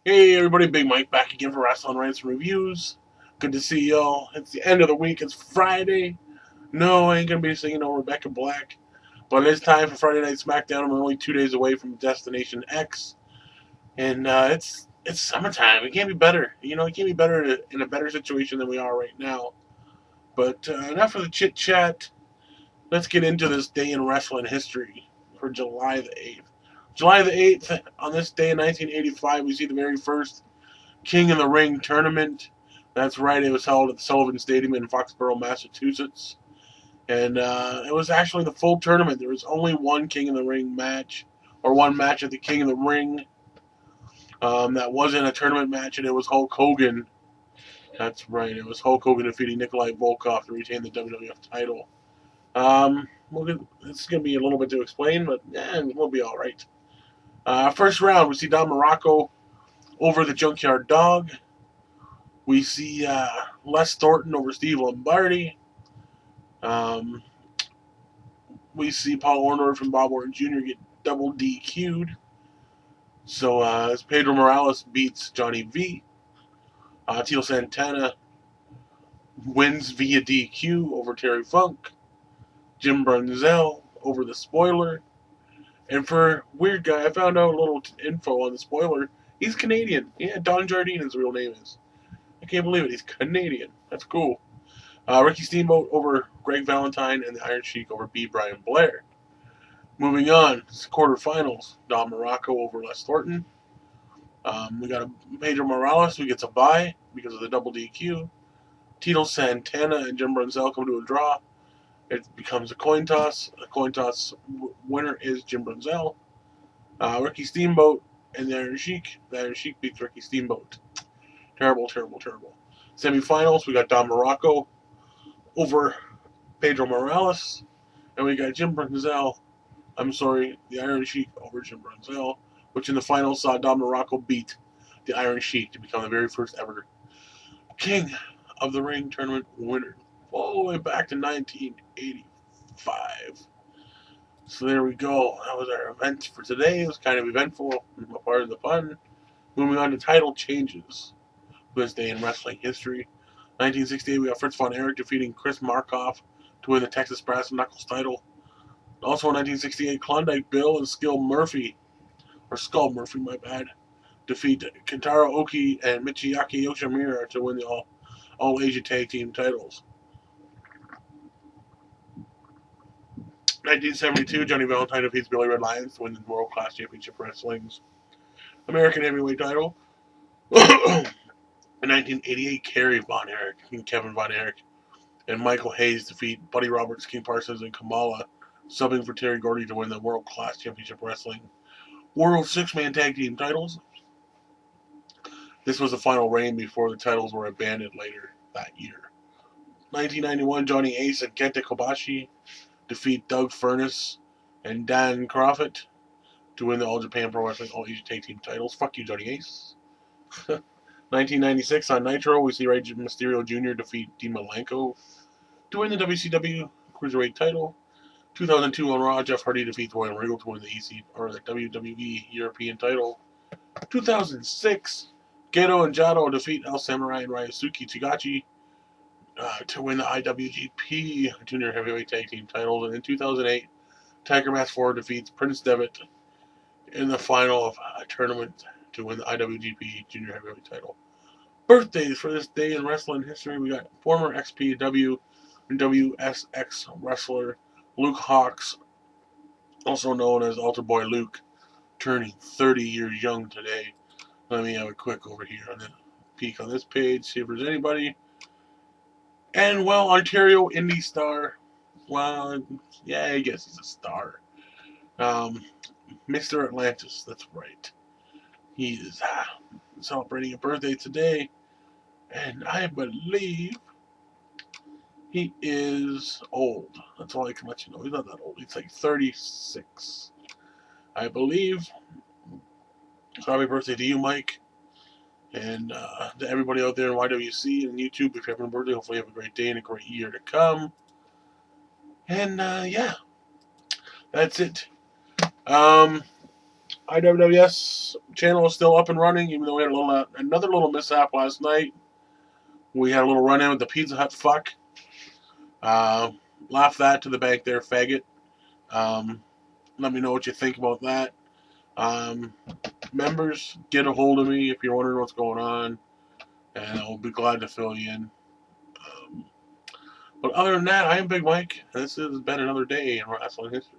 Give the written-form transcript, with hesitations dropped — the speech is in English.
Hey everybody, Big Mike back again for Wrestling Rants and Reviews. Good to see y'all. It's the end of the week. It's Friday. No, I ain't gonna be singing no Rebecca Black, but it's time for Friday Night SmackDown. We're only 2 days away from Destination X, and it's summertime. It can't be better. It can't be better in a better situation than we are right now. But enough of the chit chat. Let's get into this day in wrestling history for July the 8th. July the 8th, on this day in 1985, we see the very first King of the Ring tournament. That's right, it was held at the Sullivan Stadium in Foxborough, Massachusetts. And it was actually the full tournament. There was only one King of the Ring match, or one match at the King of the Ring. That wasn't a tournament match, and it was Hulk Hogan. That's right, it was Hulk Hogan defeating Nikolai Volkov to retain the WWF title. It's going to be a little bit to explain, but we'll be all right. First round, we see Don Morocco over the Junkyard Dog. We see Les Thornton over Steve Lombardi. We see Paul Orndorff and Bob Orton Jr. get double DQ'd. So as Pedro Morales beats Johnny V, Tito Santana wins via DQ over Terry Funk. Jim Brunzell over the Spoiler. And for weird guy, I found out a little info on the Spoiler. He's Canadian. Yeah, Don Jardine his real name is. I can't believe it. He's Canadian. That's cool. Ricky Steamboat over Greg Valentine and the Iron Sheik over B. Brian Blair. Moving on, quarterfinals. Don Morocco over Les Thornton. We got a Pedro Morales who gets a bye because of the double DQ. Tito Santana and Jim Brunzell come to a draw. It becomes a coin toss. The coin toss winner is Jim Brunzell. Ricky Steamboat and the Iron Sheik. The Iron Sheik beats Ricky Steamboat. Terrible, terrible, terrible. Semifinals, we got Don Morocco over Pedro Morales. And we got the Iron Sheik over Jim Brunzell, which in the finals saw Don Morocco beat the Iron Sheik to become the very first ever King of the Ring tournament winner, all the way back to 1985. So there we go. That was our event for today. It was kind of eventful, part of the fun. Moving on to title changes. This day in wrestling history. 1968, we got Fritz von Erich defeating Chris Markoff to win the Texas Brass Knuckles title. Also in 1968, Klondike Bill and Skull Murphy, my bad, defeat Kentaro Oki and Michiaki Yoshimura to win the All Asia Tag Team titles. 1972, Johnny Valentine defeats Billy Red Lyons to win the World Class Championship Wrestling's American Heavyweight title. In 1988, Kerry Von Erich and Kevin Von Erich and Michael Hayes defeat Buddy Roberts, King Parsons, and Kamala, subbing for Terry Gordy to win the World Class Championship Wrestling World Six-Man Tag Team titles. This was the final reign before the titles were abandoned later that year. 1991, Johnny Ace and Kenta Kobashi defeat Doug Furnace and Dan Crawford to win the All Japan Pro Wrestling All Asia Tag Team titles. Fuck you, Johnny Ace. 1996 on Nitro, we see Rey Mysterio Jr. defeat Dean Malenko to win the WCW Cruiserweight title. 2002 on Raw, Jeff Hardy defeats Royal Regal to win the the WWE European title. 2006, Gedo and Jado defeat El Samurai and Ryosuke Tagachi to win the IWGP Junior Heavyweight Tag Team titles. And in 2008, Tiger Mask 4 defeats Prince Devitt in the final of a tournament to win the IWGP Junior Heavyweight title. Birthdays for this day in wrestling history, we got former XPW and WSX wrestler Luke Hawx, also known as Altar Boy Luke, turning 30 years young today. Let me have a quick over here on the peek on this page, see if there's anybody. And, well, Ontario Indie Star. Well, yeah, I guess he's a star. Mr. Atlantis, that's right. He is celebrating a birthday today, and I believe he is old. That's all I can let you know. He's not that old. He's like 36, I believe. So happy birthday to you, Mike. And to everybody out there in YWC and YouTube, if you're having a birthday, hopefully you have a great day and a great year to come. And yeah, that's it. IWWS channel is still up and running, even though we had another little mishap last night. We had a little run in with the Pizza Hut fuck. Laugh that to the bank there, faggot. Let me know what you think about that. Members, get a hold of me if you're wondering what's going on, and I'll be glad to fill you in. But other than that, I am Big Mike, and this has been another day in wrestling history.